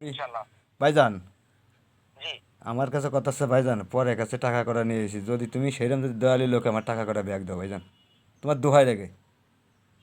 ইনশাল্লাহ। ভাইজান, জি। আমার কাছে কথা আছে ভাইজান, পরে কাছে টাকা করা নিয়ে এসেছি, যদি তুমি সেইরকম যদি দয়ালি লোক আমার টাকা করা ব্যাগ দাও ভাইজান, তোমার দোহাই লাগে,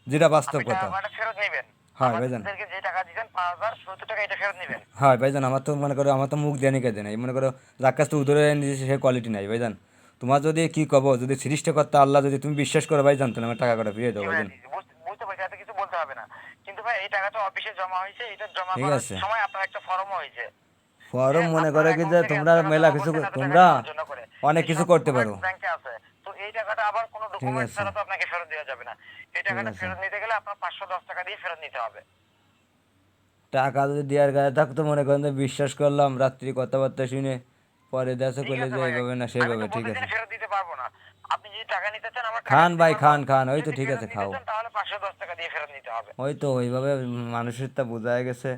যেটা বাস্তব আপনি কথা। টাকাটা ফেরত নিবেন। হয় ভাইজান। আমাদেরকে যে টাকা দিবেন ৫,০৭০ টাকা এটা ফেরত নিবেন। হয় ভাইজান, আমার তো মনে করো আমার তো মুখ দিয়ে নিকে দেয় নাই, মনে করো যার কাছ থেকে উধরে নিয়েছে সে কোয়ালিটি নাই ভাইজান। তোমার যদি কি কব, যদি সৃষ্টিকর্তা আল্লাহ যদি তুমি বিশ্বাস করো ভাইজান, তাহলে আমার টাকা করা ফিরিয়ে দাও জি ভাইয়া, ভাইজান। জি, জি, বুঝতে পারছি, এত কিছু বলতে হবে না। কিন্তু ভাই এই টাকাটা অফিসে জমা হয়েছে, এটা জমা ঠিক করার আছে, সময় আপনার একটা ফর্মও হয়েছে যে ফরম মনে আপনার করে কি যে অ্যাকাউন্ট থেকে এত তোমরা টাকা মেলা জমা কিছু করছেন, এত টাকা তোমরা নেওয়ার জন্য করে। অনেক এই কিছু সব করতে পারো। ডকুমেন্টস ব্যাংকে আছে। তো এই টাকাটা আবার কোনো ঠিক ডকুমেন্টস আছে, ছাড়া তো আপনাকে ফেরত দেওয়া যাবে না। এই ঠিক টাকাটা আছে। ফেরত নিতে গেলে আপনার ৫১০ টাকা দিয়ে ফেরত নিতে হবে। টাকা যদি দেওয়ার গায়ে থাকতো, মনে করেন যে বিশ্বাস করলাম রাত্রি কথাবার্তা শুনে, পরে দেশে ঠিক করলে আছে যে ভাইয়া, এইভাবে না আমি সেইভাবে, তো ঠিক বলতেছি আছে। না ফেরত দিতে পারবো না। আপনি যদি টাকা নিতে চান আমার টাকা খান দিতে ভাই, পারবো। খান খান, ওই তো যদি ঠিক ফেরত আছে, নিতে খাও। চান তাহলে ৫১০ টাকা দিয়ে ফেরত নিতে হবে। ওই তো ওইভাবে মানুষের তা বোঝা গেছে।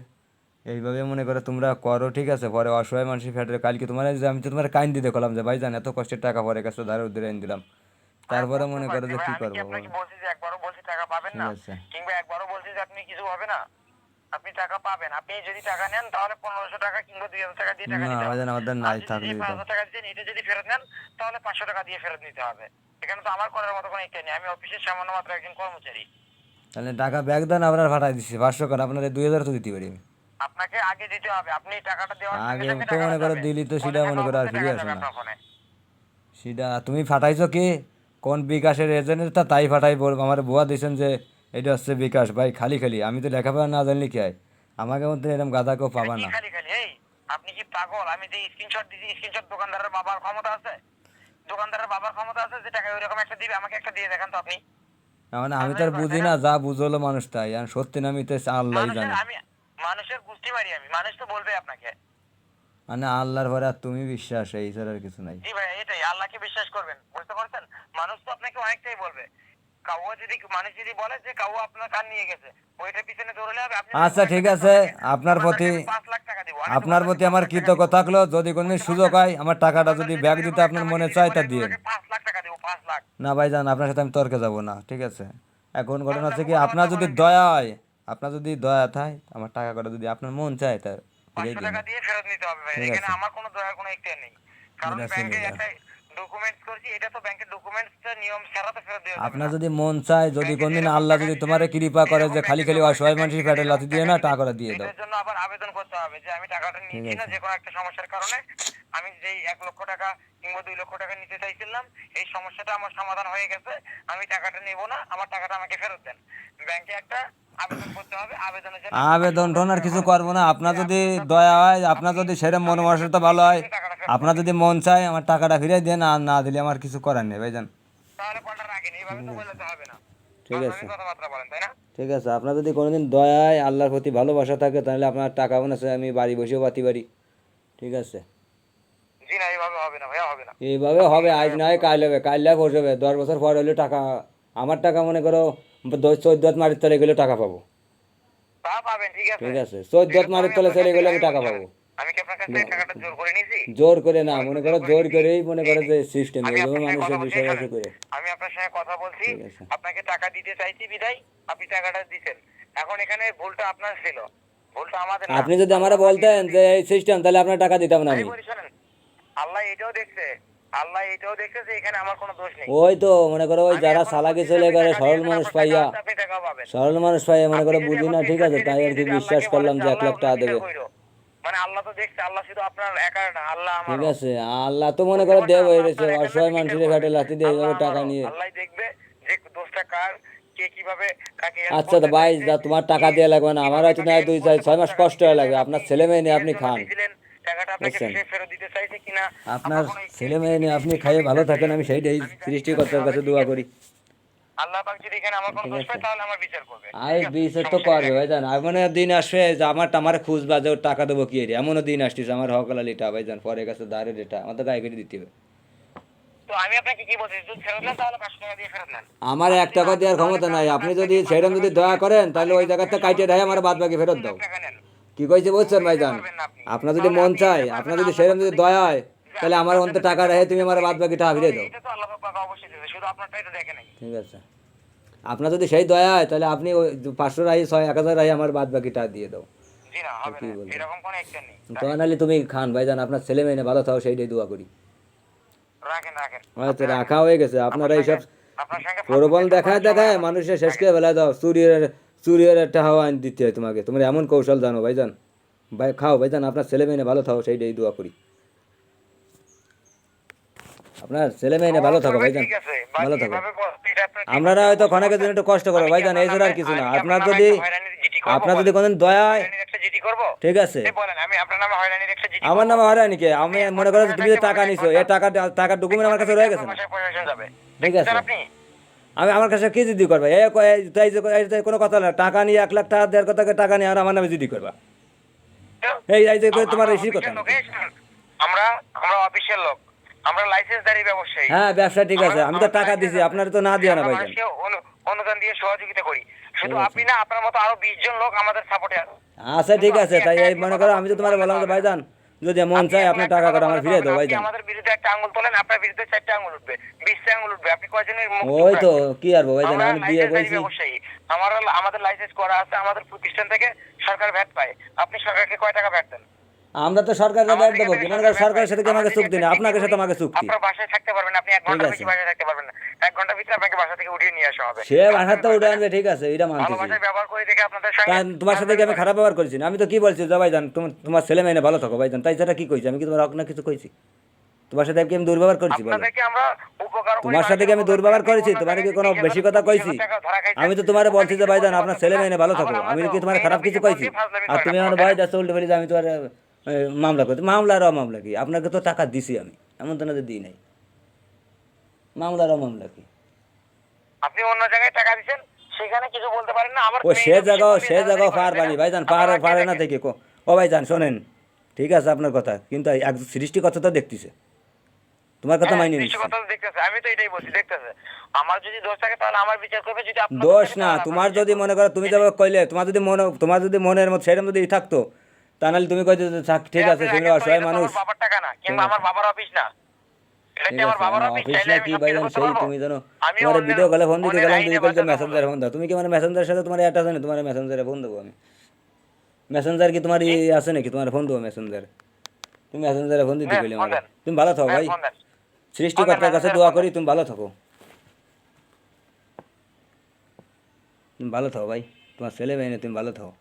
এইভাবে মনে করো তোমরা করো, ঠিক আছে, পরে অসহায় মানুষের ফেটে কালকে তোমার যে আমি তো তোমার কাইন দিতে কলাম যে ভাই জান এত কষ্টের টাকা পরে কাছে ধারে উদ্ধারে এনে দিলাম, ভাই তারপরে বুঝতে মনে করো পারছি যে ভাই, কি আমি কি করবো আপনাকে বলো। বলছি যে একবারও বলছি টাকা পাবেন ঠিক না, আছে। কিংবা একবারও বলছি যে আপনি কিছু হবে না। আপনি টাকা পাবেন। আপনি যদি টাকা নেন তাহলে ১৫০০ টাকা কিংবা ২,০০০ টাকা দিয়ে টাকা না নিতে ভাই হবে। জান, আমাদের আর নাই, যদি থাকলে যে দিতাম। ৫,০০০ টাকা দিচ্ছেন এটা যদি ফেরত নেন তাহলে ৫০০ টাকা দিয়ে ফেরত নিতে হবে। এখানে তো আমার করার মতো কোনো ইচ্ছা নেই, আমি অফিসের সামান্য মাত্র একজন কর্মচারী। তাহলে টাকা ব্যাগ দেন, আপনার ফাটাই দিচ্ছি 500 করে, আপনার 2,000 তো দিতে পারি আমি। আপনাকে আগে দিতে হবে। আপনি টাকাটা দেওয়ার সঙ্গে আগে সঙ্গে তো টাকাটা মনে করো যাবে। দিলি তো ফোনে সেটা থাকা মনে করো আর অবস্থায় ফিরে টাকা আসে যাবে না। আপনার ফোনে। সেটা তুমি ফাটাইছো কি, কোন বিকাশের এজেন্ট তা তাই ফাটাই বলবো, আমার বুয়া দিয়েছেন যে এটা হচ্ছে বিকাশ ভাই, খালি খালি আমি তো লেখাপড়া না জানলে কি হয়, আমাকে মধ্যে এরকম গাদা কেউ এটা পাবা কি না। খালি খালি? এই আপনি কি পাগল? আমি যে স্ক্রিনশট দিছি, স্ক্রিনশট দোকানদারের বাবার ক্ষমতা আছে? দোকানদারের বাবার ক্ষমতা আছে যে টাকা ওইরকম একটা দিবে? আমাকে একটা দিয়ে দেখান তো আপনি। মানে আমি তো ফাজলামি আর করেন বুঝি তাই না, না? যা বুঝলো মানুষ তাই, আর সত্যি না মিথ্যে আল্লাহই মানুষের জানে। আমি মানুষের বুঝতে পারি আমি। মানুষ তো বলবে আপনাকে। মানে আল্লাহর পরে আর তুমি বিশ্বাস, এই ছাড়া আর কিছু নাই। জি ভাই, এটাই। আল্লাহকে বিশ্বাস করবেন। বুঝতে পারছেন? মানুষ তো আপনাকে অনেকটাই বলবে। মানুষ যদি বলে যে কাউয়া আপনার কান নিয়ে গেছে, ওইটার পিছনে দৌড়ালে হবে। আপনি যদি আচ্ছা ভয় ঠিক পেতেন আছে, দোকানদারকে, আপনার দোকানদারকে প্রতি আমি ৫,০০,০০০ দিব। আমি আপনার দোকানদারকে প্রতি পাঁচ আমার লাখ টাকা কৃতজ্ঞ দিব। থাকলো, যদি কোনদিন বুঝতে সুযোগ পারছেন? হয় আমার টাকাটা দোকানদার যদি যদি ব্যাগ দিতে ওইরকম একটা আপনার আমাকে মনে দিতে চায় পারে, তা আমি দিয়েন। ওনাকে ৫,০০,০০০ দিব। ৫,০০,০০০। না ভাইজান, আপনার সাথে আমি তর্কে যাব না, ঠিক আছে। এখন ঘটনা হচ্ছে ফাজলামো কি, আপনার কথাবার্তা যদি বলেন কেন? দয়া হয়, আপনার যদি দয়া থাকে আমার টাকা কটা যদি আপনার মন চায় তা ফিরিয়ে ৫০০ দিয়ে টাকা না। দিয়ে ফেরত নিতে হবে ভাই। ঠিক এখানে আছে, আমার কোনো দয়ার কোনো ইখতিয়ার নেই। কারণ এটা চলে ব্যাংকে যান। একটা ডকুমেন্টস করছি, এটা তো ব্যাংকের ডকুমেন্টসটা নিয়ম ছাড়া তো ফেরত দেওয়া যাবে আপনার না। যদি মন চায়, যদি ব্যাংকে কোনদিন যেরকম আল্লাহ টাকা যদি দিছেন তোমার কৃপা করে এরকম যে খালি ব্যাংকে খালি জমা হয়েছে। অসহায় ব্যাংক মানুষের থেকে পেটে লাথি যেরকম দিয়ে টাকা না, দিবে টাকা করে দিয়ে দাও। এটার জন্য আবার আবেদন করতে হবে যে আমি টাকাটা ঠিক নিচ্ছি না, আছে, যে কোনো একটা সমস্যার কারণে আমি যেই ১,০০,০০০ টাকা কিংবা ২,০০,০০০ টাকা নিতে চাইছিলাম, এই সমস্যাটা আমার সমাধান হয়ে গেছে। আমি টাকাটা নেব না, আমার টাকাটা আমাকে ফেরত দেন। ব্যাংকে একটা আবেদন করতে হবে। আবেদনের জন্য আপনার আবেদন টোন ৫,০০০ আর টাকা কিছু খরচ করবো হবে। না, আপনার এই যদি আবেদনটা দয়া করলে হয়, আপনার আপনি যদি সেরকম মন সামনের মানসিকতা সপ্তাহে ভালো হয়, নির্বিঘ্নে টাকাটা ফেরত আপনার পাবেন। যদি মন চায় আমার টাকাটা ফিরিয়ে দেন, আর না দিলে আমার কিছু করার নেই ভাইজান। তাহলে কলটা রাখেন। এইভাবে তো ঠিক বললে আছে, তো হবে না। ঠিক ফাজলামি আছে, কথাবার্তা বলেন, তাই না? ঠিক আছে। আপনার যদি কোনোদিন দয়ায় আল্লাহর প্রতি ভালোবাসা থাকে, তাহলে আপনার টাকা মনে আছে আমি বাড়ি বসেও পাতি পারি, ঠিক আছে। জি না, এইভাবে হবে না ভাইয়া, হবে না। এইভাবে আপনি হবে, অন্য আজ জায়গায় ফোন নয় করেন। কাল হবে, কাল না পরশু হবে, 10 বছর পর হলে টাকা, আমার টাকা মনে করো 14 মারির তলে গেলে টাকা পাবো। তা পাবেন, ঠিক আছে। ঠিক আছে, 14 এটা তো মারির আমি তলে আপনার কাছ চলে থেকে গেলে আমি টাকা পাবো। শোনেন, আমি কি আপনার কাছ থেকে টাকাটা জোর করে নিয়েছি? জোর করে না, বলেন তো মনে জোর করো করে জোর নিয়েছি? করেই মনে এই করো নেই। যে সিস্টেম আমি এইভাবে আপনার সঙ্গে কথা মানুষের বলছি, বিষয় শোনেন। আসে করে। আমি আপনার সঙ্গে কথা বলছি, ঠিক আছে, আপনাকে টাকা দিতে চাইছি বিধায় আপনি টাকাটা দিছেন। এখন এখানে ভুলটা আপনার ছিল, ভুলটা আমাদের না। আপনি যদি আমার আল্লাহ আমাকে বলতেন এটাও যে দেখছে। এই সিস্টেম, তাহলে আপনার টাকা দিতাম না আমি আমি। বলি শোনেন, আল্লাহ এটাও দেখছে। আল্লাহ এটাও দেখছে যে এখানে আমার কোনো দোষ নেই। ওই তো মনে করো ওই আমি যারা এখনো চালাকি বলছি যে চলে আপনি করে, টাকা দিয়ে সরল দেন, মানুষ আপনার টাকা পাইয়া, আছে, আপনি টাকাও পাবেন। সরল মানুষ পাইয়া মনে আপনি করো যদি বুঝি এখন না, ঠিক চেষ্টা আছে, ছেড়ে তাই দিয়ে আর কি যদি বিশ্বাস আল্লাহকে বলেন করলাম যে যে 1 আল্লাহ লাখ অন্য টাকা বিচার দেবে। কইরো, মানে আল্লাহ তো দেখছে, আল্লাহ শুধু আপনার একার না, আল্লাহ ঠিক আমারও। আছে, আল্লাহ তো মনে বুঝতে করো পারছেন? দেব হয়ে আল্লাহ রয়েছে, আপনার একার না অসহায় যে বিচার মানুষের করবে, ঘাটে লাথি দিয়ে আল্লাহ এইভাবে টাকা আমারও। নিয়ে। আল্লাহ দেখবে যে দোষটা কার, কে কিভাবে কাকে হেল্প আচ্ছা তো করতে ভাই, চাইছে, যা তোমার টাকা কে দেওয়া লাগবে না, আমার কিভাবে হয়তো না কাকে হয় হেল্প দুই চার করছে, ছয় কত মাস টাকা কষ্ট হয়ে দিছিলেন, লাগবে, এবং আপনার আপনি ছেলে মেয়ে নিয়ে কিসের আপনি জন্য খান, দিছিলেন, টাকাটা আপনাকে বুঝছেন। সে ফেরত দিতে চাইছে কিনা, আপনার আপনার কোনো ছেলে স্ক্রিপ্ট মেয়ে নিয়ে কি আপনি সব খাইয়ে ভালো বিচার থাকেন, শেষ। আমি সেইটাই আমি জানি যে সৃষ্টিকর্তার এভাবে কাছে ঠিক দোয়া আছে। করি। আল্লাহ পাক যদি এখানে আমার কোনো ঠিক দোষ আছে, পায় তাহলে আমার বিচার করবে। আর ঠিক আছে, বিচার তো সমস্যা নেই, করবে রাখেন। ভাইজান, এমন দিন আসবে যে আমার খুঁজবা যে ওর টাকা দেবো কি রে, এমনও দিন আসতেছে আমার হকালালিটা ভাইজান, পরে কাছে দাঁড়ের এটা আমার তো গায়ে কেটে দিতে হবে। তো আমি আপনাকে কি বলছি, যদি ফেরত নেন তাহলে ৫০০ টাকা দিয়ে ফেরত নেন। আমার আর 1 যদি না টাকা দেন দেওয়ার তাহলে ক্ষমতা নাই, ব্যবসা আপনি কাজ যদি থেকে সেরকম ৫০০ যদি টাকার দয়া সঙ্গে করেন তাহলে ওই আগামী জায়গাতে থেকে কাইটে সমাধান রেখে করে আমার বাদ আপনি বাকি ফেরত ২ লাখ দাও। টাকা নেন। কি কইছে তো বুঝছেন এটা ভাইজান, পারবেন না আপনি। আপনার যদি তাহলে মন আপনি চায়, এটা পারবেন আপনার না, যদি আল্লাহ সেরকম পাক যদি তো দয়া দেখতেছে হয়, যে তাহলে আমি আমার আপনার অন্তে জন্য টাকা চেষ্টা রেখে তুমি করতেছি আমার পারিনি। বাদ বাকি টাকা ফিরে তাহলে দাও। এটা তো আল্লাহ পাক অবশ্যই দিবে, শুধু আপনারটাই তো দেখে নাই। ঠিক আছে, আপনার যদি সেই দয়া হয় তাহলে আপনি ওই 500 রাহি 1,000 রাহি আমার বাদ বাকি টাকা দিয়ে দাও। জি না, হবে কি না, বলবো? এরকম কোনো অ্যাকশন নেই। তো নাহলে তুমি খান ভাইজান, আপনার ছেলে মেয়ে ভালো থাও সেইটাই দোয়া করি। রাখেন রাখেন, হয়তো আপনি রাখেন। রাখা হয়ে গেছে আপনারা আপনার এইসব সঙ্গে আপনার সঙ্গে ফালতু প্রলোভন কথা দেখায় বলার সময় দেখায় আমার নেই। মানুষের শেষ রাখেন। করে বেলা দাও, চুরিয়ার একটা হাওয়া আইন দিতে হয় তোমাকে, তোমার এমন কৌশল জানো ভাইজান। ভাই খাও ভাইজান, আপনার ছেলে মেয়ে ভালো থাও সেইটাই দোয়া করি। আপনার ছেলে মেয়ে ভালো দোয়া থাকো করবেন, ভাইজান, ঠিক আছে, বাট ভালো থাকো। এভাবে এটা আপনার ঠিক আপনারা হচ্ছে না, হয়তো বুঝতে ক্ষণেকের জন্য পারছেন? একটু কষ্ট করো ভাইজান, এই জন্য আর কিছু না। আপনার নামে একটা হয়রানির জিডি করবো, আপনার যদি বলেন? কোনদিন দয়া হয়, হয়রানির একটা জিডি করব? ঠিক আছে। এই বলেন, আমি আপনার নামে হয়রানির একটা জিডি আমার করব? নামে হয়রানি কে? আপনি আমি এক মনে ঘন্টা করো যে বসে তুমি যে থাকতে টাকা পারবেন, এক নিছো, ঘন্টা? এই টাকার এক ডকুমেন্ট আমার ঘন্টার কাছে ভিতরে রয়ে গেছে আপনার না, বাসায় প্রশাসন যাবে। ঠিক দেখতে আছে। চান আপনি? আমি আমার কাছে কি জিডি করবা? এই যে কোনো কথা না, টাকা নিয়ে 1 লাখ টাকা দেড় কথাকে টাকা নিয়ে আর আমার নামে জিডি করবা? এই যে তোমার আমরা এই কথা অফিসের লোক, নাকি? এই শুনুন, আমরা আমরা অফিসের লোক, আমরা লাইসেন্সধারী ব্যবসায়ী। হ্যাঁ ব্যবসা ঠিক আছে, আমি তো আমাদের টাকা লাইসেন্স দিছি, আছে। আপনার তো না দিয়া না আমরা ভাইজান। মানুষকে অনুদান দিয়ে সহযোগিতা করি। শুধু ঠিক আছে। আপনি না, আপনার মতো আরো 20 জন লোক আমাদের সাপোর্টে আছে। আচ্ছা ঠিক শুধু আছে, আপনি তাই একা এই একলা মনে কথা করো আমি তো তোমার বললে বললাম তো যে হবে না। ভাইজান যদি মন আপনি চায় এখন আপনি একটা টাকা কথা করে আমার বললে তো ফিরিয়ে হবে না। দাও আপনি ভাইজান। আমাদের বিরুদ্ধে একটা আঙুল তোলেন, আপনার বিরুদ্ধে 4টা আঙুল উঠবে, 20টা আঙুল উঠবে। আপনি কয়জনের মুখ চুপ ওই তো রাখবেন? কি আর ভাইজান, আমরা আমি বিয়ে লাইসেন্সধারী বলছি। ব্যবসায়ী। আমাদের লাইসেন্স করা আছে, আমাদের প্রতিষ্ঠান থেকে সরকার ভ্যাট পায়। আপনি সরকারকে কয় টাকা ভ্যাট দেন? আমরা তো সরকারের ব্যাট আমাদের দেবো এখান কি? থেকে মনে সরকার করো ভ্যাট পায়। সরকারের সাথে কি আমরা আমাকে যদি চুক্তি একটা না, জিডি আপনার করি, সাথে আমাকে চুক্তি। আপনার বাসায় থাকতে পারবেন না, আপনি 1 ঠিক ঘন্টার আছে, বেশি বাসায় থাকতে পারবেন না। 1 ঘন্টার ভিতরে আপনাকে বাসা থেকে উঠিয়ে নিয়ে আসা হবে। সে বাসার তো উঠে আনবে, ঠিক আছে, এটা ভালো মানতেছি। ভাষায় ব্যবহার করে দেখে আপনাদের তা সঙ্গে তোমার সাথে কি ফাজলামি আমি করে। খারাপ ব্যবহার করেছি না? আমি তো কি বলছি যে ভাইজান তোমার ছেলে মেয়ে ভালো থাকো ভাইজান, তাই সেটা কি কইছি? আমি কি তোমার হক না কিছু কইছি? তোমার সাথে কি আমি দুর্ব্যবহার করেছি বলো? আপনাদেরকে আমরা উপকার করি, তোমার সাথে কি মানুষের আমি উপকার করি। দুর্ব্যবহার আপনি করেছি? অন্য তোমার কি জায়গায় কোনো 20,000 বেশি কথা কইছি? 25,000 টাকা ধরা খাইছেন, আমি তো তোমারে বলছি ওখানে যে কিছু ভাইজান বলতে আপনার পারতেন ছেলে না। মেয়ে ভালো আবার থাকো, আমরা আমি তো কি তোমার মেইন খারাপ কিছু অফিসে কইছি? বলছি, ফাজলামি আর করেন তুমি আপনি, আমার ওঠেন। ভয় যাচ্ছে উল্টো বলি যে আমি তোমার মামলা করতে, মামলার অমামলা কি? আপনাকে তো টাকা দিছি আমি, এমন তো না যে দিই নাই। মামলার অমামলা কি? আপনি অন্য জায়গায় টাকা দিচ্ছেন, সেখানে কিছু বলতে পারেন না। আবার ও মেইন সে অফিসে জায়গাও বললে সে ঝাড়াঝাড়ি জায়গাও করেন, পার তাই না? বানি ভাইজান, আপনারা কে পারে না দেখেন? থেকে ও ভাইজান শোনেন, ঠিক আছে আপনার কথা, কিন্তু এক সৃষ্টিকর্তা তো দেখতেছে, তোমার কথা হ্যাঁ, মাইনে নিচ্ছি। সৃষ্টিকর্তা তো দেখতেছে, আমি তো এটাই বলছি, দেখতেছে। আমার যদি দোষ থাকে তাহলে আমার বিচার করবে, যদি আপনার দোষ দোষ থাকে না, তাহলে আপনার তোমার বিচার যদি করবে। মনে করো তুমি এটাই। যেভাবে কইলে, তোমার যদি মনের মতো সেরকম যদি থাকতো, তা নাহলে তুমি কইতে যে, থাক ঠিক এই আছে আপনি তুমি রাখেন তো, অসহায় এটা তো মানুষ। আমার বাবার টাকা না, ঠিক কিংবা আছে, আমার বাবার অফিস না। এটা কি ঠিক আমার আছে, বাবার আমার অফিস? অফিস চাইলে না আমি কি সবকিছু ভাইজান, করতে সেই পারবো। তুমি জানো, আমি তোমার অন্যের ভিডিও কলে ফোন দিতে অন্যের গেলাম, তুমি আইনে কইছো বাঁচার মেসেঞ্জারে ফোন দাও। তুমি কি আমার মেসেঞ্জারের সাথে তোমার অ্যাটাচ আছে না? তোমার মেসেঞ্জারে ফোন দেবো আমি। মেসেঞ্জার কি তোমার আছে নাকি? তোমার ফোন দেবো মেসেঞ্জার। তুমি মেসেঞ্জারে ফোন দিতে দেন, গেলে ফোন আমার। দেন, তুমি ভালো থাকো দেন, ভাই, ফোন দেন, সৃষ্টিকর্তার কাছে মেসেঞ্জারে দোয়া ফোন করি দেন। তুমি ভালো থাকো। তুমি ভালো থাকো ভাই, তোমার ছেলে মেয়ে নিয়ে তুমি ভালো থাকো।